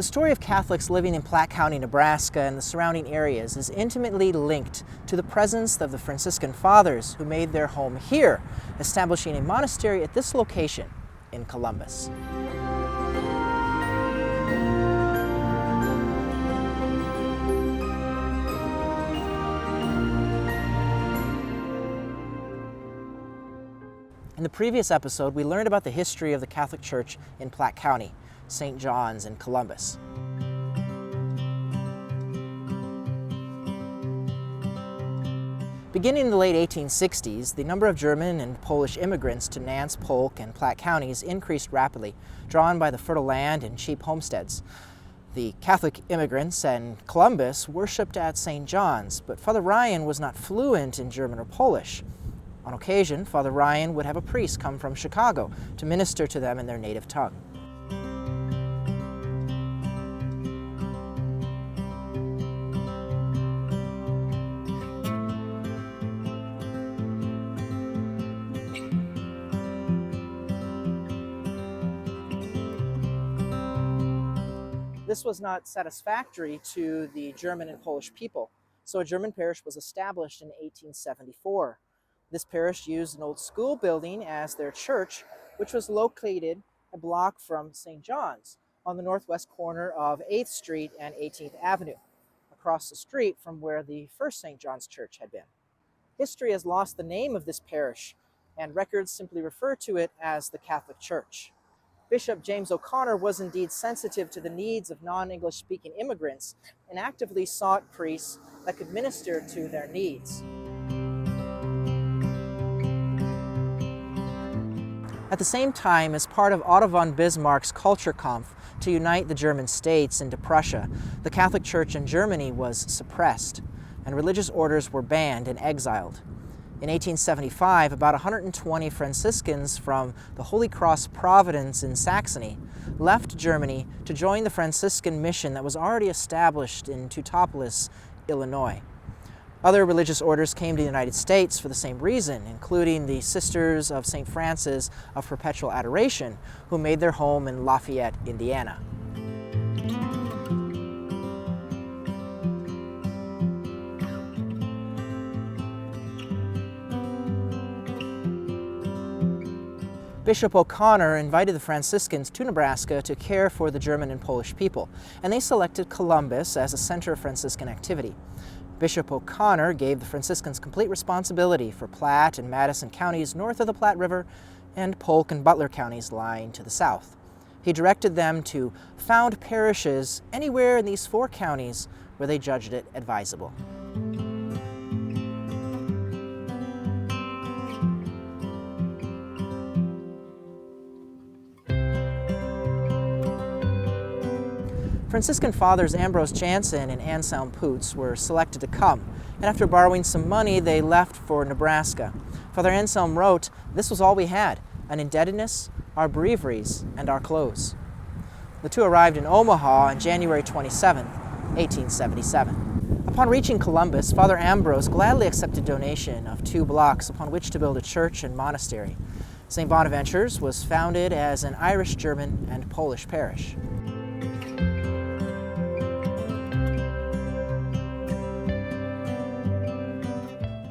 The story of Catholics living in Platte County, Nebraska and the surrounding areas is intimately linked to the presence of the Franciscan Fathers who made their home here, establishing a monastery at this location in Columbus. In the previous episode, we learned about the history of the Catholic Church in Platte County, St. John's, and Columbus. Beginning in the late 1860s, the number of German and Polish immigrants to Nance, Polk, and Platte counties increased rapidly, drawn by the fertile land and cheap homesteads. The Catholic immigrants in Columbus worshipped at St. John's, but Father Ryan was not fluent in German or Polish. On occasion, Father Ryan would have a priest come from Chicago to minister to them in their native tongue. This was not satisfactory to the German and Polish people, so a German parish was established in 1874. This parish used an old school building as their church, which was located a block from St. John's on the northwest corner of 8th Street and 18th Avenue, across the street from where the first St. John's Church had been. History has lost the name of this parish, and records simply refer to it as the Catholic Church. Bishop James O'Connor was indeed sensitive to the needs of non-English speaking immigrants and actively sought priests that could minister to their needs. At the same time, as part of Otto von Bismarck's Kulturkampf to unite the German states into Prussia, the Catholic Church in Germany was suppressed, and religious orders were banned and exiled. In 1875, about 120 Franciscans from the Holy Cross Providence in Saxony left Germany to join the Franciscan mission that was already established in Teutopolis, Illinois. Other religious orders came to the United States for the same reason, including the Sisters of St. Francis of Perpetual Adoration, who made their home in Lafayette, Indiana. Bishop O'Connor invited the Franciscans to Nebraska to care for the German and Polish people, and they selected Columbus as a center of Franciscan activity. Bishop O'Connor gave the Franciscans complete responsibility for Platte and Madison counties north of the Platte River and Polk and Butler counties lying to the south. He directed them to found parishes anywhere in these 4 counties where they judged it advisable. Franciscan Fathers Ambrose Jansen and Anselm Poots were selected to come, and after borrowing some money, they left for Nebraska. Father Anselm wrote, "This was all we had, an indebtedness, our breviaries, and our clothes." The two arrived in Omaha on January 27, 1877. Upon reaching Columbus, Father Ambrose gladly accepted a donation of 2 blocks upon which to build a church and monastery. St. Bonaventure's was founded as an Irish, German, and Polish parish.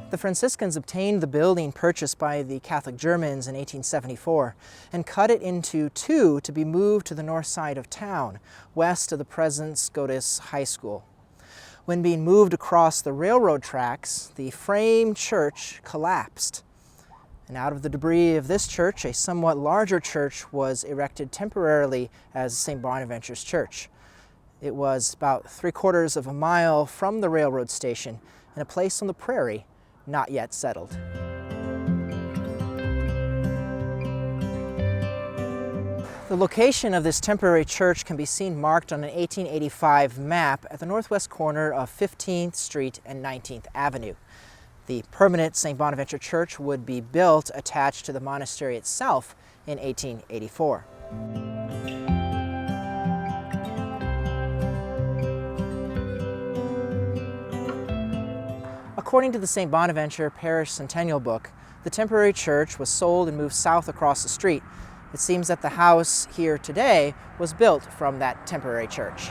The Franciscans obtained the building purchased by the Catholic Germans in 1874 and cut it into 2 to be moved to the north side of town, west of the present Scotus High School. When being moved across the railroad tracks, the frame church collapsed. And out of the debris of this church, a somewhat larger church was erected temporarily as St. Bonaventure's Church. It was about 3/4 of a mile from the railroad station in a place on the prairie not yet settled. The location of this temporary church can be seen marked on an 1885 map at the northwest corner of 15th Street and 19th Avenue. The permanent St. Bonaventure Church would be built attached to the monastery itself in 1884. According to the St. Bonaventure Parish Centennial Book, the temporary church was sold and moved south across the street, It seems that the house here today was built from that temporary church.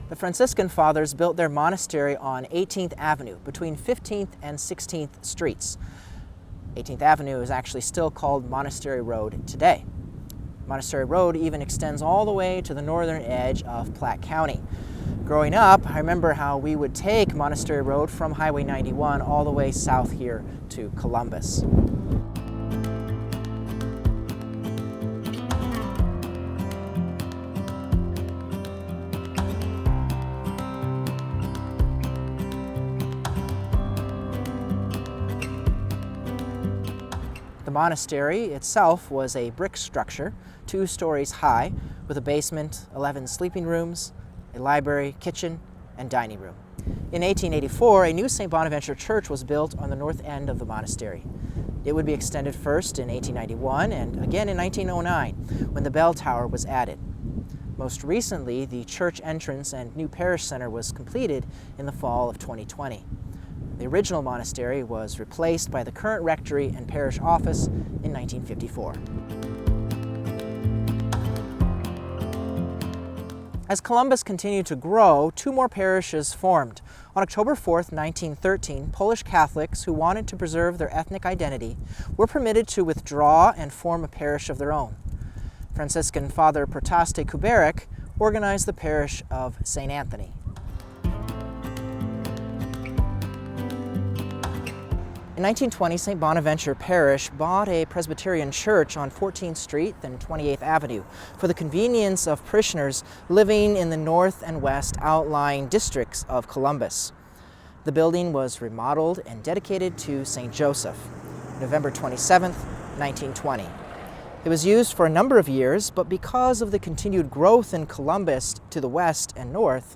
The Franciscan Fathers built their monastery on 18th Avenue between 15th and 16th Streets. 18th Avenue is actually still called Monastery Road today. Monastery Road even extends all the way to the northern edge of Platte County. Growing up, I remember how we would take Monastery Road from Highway 91 all the way south here to Columbus. The monastery itself was a brick structure, 2 stories high, with a basement, 11 sleeping rooms, a library, kitchen, and dining room. In 1884, a new St. Bonaventure church was built on the north end of the monastery. It would be extended first in 1891 and again in 1909, when the bell tower was added. Most recently, the church entrance and new parish center was completed in the fall of 2020. The original monastery was replaced by the current rectory and parish office in 1954. As Columbus continued to grow, 2 more parishes formed. On October 4, 1913, Polish Catholics who wanted to preserve their ethnic identity were permitted to withdraw and form a parish of their own. Franciscan Father Protaste Kuberek organized the parish of St. Anthony. In 1920, St. Bonaventure Parish bought a Presbyterian church on 14th Street and 28th Avenue for the convenience of parishioners living in the north and west outlying districts of Columbus. The building was remodeled and dedicated to St. Joseph, November 27, 1920. It was used for a number of years, but because of the continued growth in Columbus to the west and north,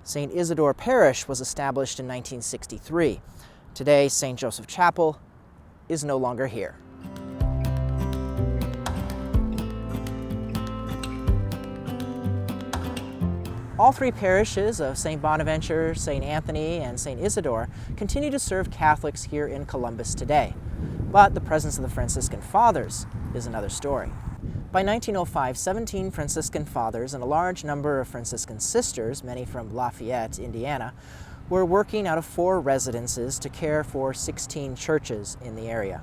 St. Isidore Parish was established in 1963. Today, St. Joseph Chapel is no longer here. All 3 parishes of St. Bonaventure, St. Anthony, and St. Isidore continue to serve Catholics here in Columbus today. But the presence of the Franciscan Fathers is another story. By 1905, 17 Franciscan Fathers and a large number of Franciscan Sisters, many from Lafayette, Indiana, were working out of 4 residences to care for 16 churches in the area.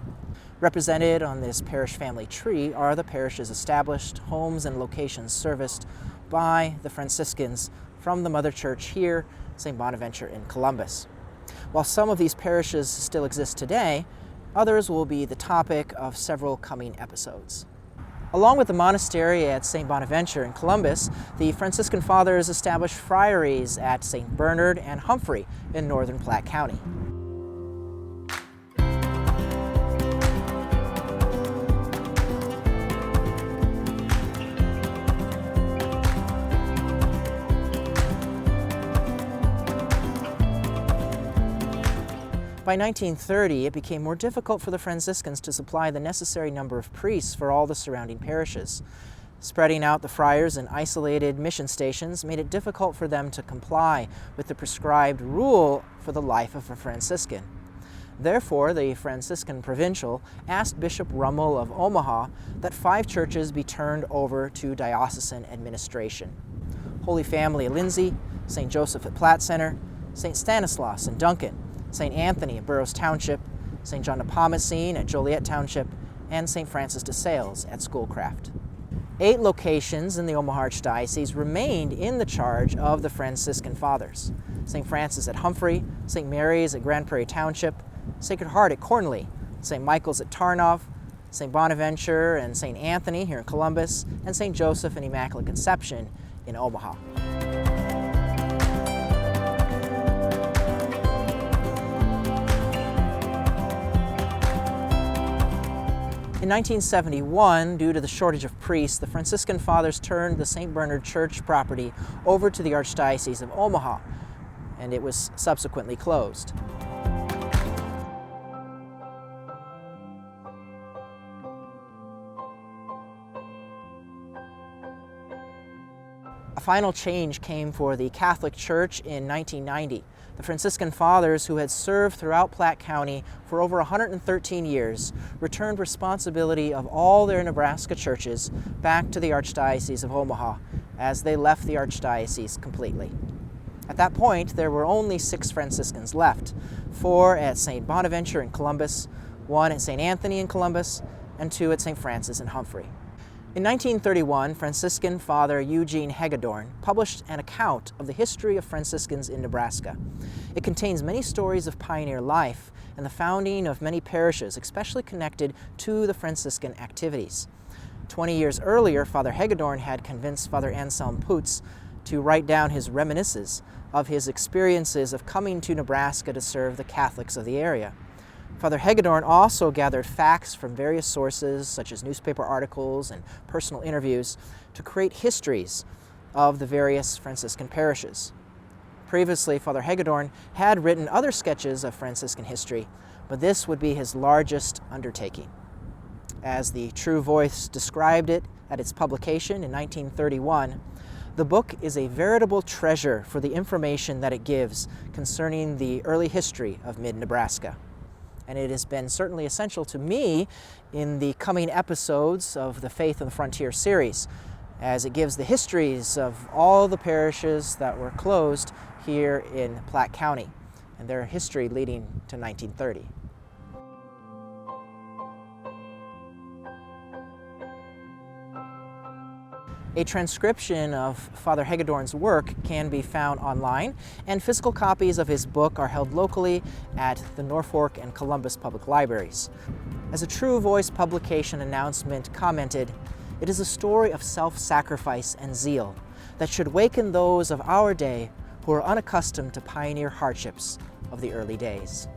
Represented on this parish family tree are the parishes established, homes and locations serviced by the Franciscans from the mother church here, St. Bonaventure in Columbus. While some of these parishes still exist today, others will be the topic of several coming episodes. Along with the monastery at St. Bonaventure in Columbus, the Franciscan Fathers established friaries at St. Bernard and Humphrey in northern Platte County. By 1930, it became more difficult for the Franciscans to supply the necessary number of priests for all the surrounding parishes. Spreading out the friars in isolated mission stations made it difficult for them to comply with the prescribed rule for the life of a Franciscan. Therefore, the Franciscan Provincial asked Bishop Rummel of Omaha that 5 churches be turned over to diocesan administration: Holy Family at Lindsay, St. Joseph at Platte Center, St. Stanislaus in Duncan, St. Anthony at Burroughs Township, St. John Nepomucene at Joliet Township, and St. Francis de Sales at Schoolcraft. 8 locations in the Omaha Archdiocese remained in the charge of the Franciscan Fathers: St. Francis at Humphrey, St. Mary's at Grand Prairie Township, Sacred Heart at Cornley, St. Michael's at Tarnov, St. Bonaventure and St. Anthony here in Columbus, and St. Joseph and Immaculate Conception in Omaha. In 1971, due to the shortage of priests, the Franciscan Fathers turned the St. Bernard Church property over to the Archdiocese of Omaha, and it was subsequently closed. A final change came for the Catholic Church in 1990. The Franciscan Fathers, who had served throughout Platte County for over 113 years, returned responsibility of all their Nebraska churches back to the Archdiocese of Omaha as they left the Archdiocese completely. At that point, there were only 6 Franciscans left, 4 at St. Bonaventure in Columbus, 1 at St. Anthony in Columbus, and 2 at St. Francis in Humphrey. In 1931, Franciscan Father Eugene Hagedorn published an account of the history of Franciscans in Nebraska. It contains many stories of pioneer life and the founding of many parishes, especially connected to the Franciscan activities. 20 years earlier, Father Hagedorn had convinced Father Anselm Putz to write down his reminiscences of his experiences of coming to Nebraska to serve the Catholics of the area. Father Hagedorn also gathered facts from various sources, such as newspaper articles and personal interviews, to create histories of the various Franciscan parishes. Previously, Father Hagedorn had written other sketches of Franciscan history, but this would be his largest undertaking. As the True Voice described it at its publication in 1931, the book is a veritable treasure for the information that it gives concerning the early history of mid-Nebraska. And it has been certainly essential to me in the coming episodes of the Faith on the Frontier series, as it gives the histories of all the parishes that were closed here in Platte County, and their history leading to 1930. A transcription of Father Hagedorn's work can be found online, and physical copies of his book are held locally at the Norfolk and Columbus Public Libraries. As a True Voice publication announcement commented, "It is a story of self-sacrifice and zeal that should waken those of our day who are unaccustomed to pioneer hardships of the early days."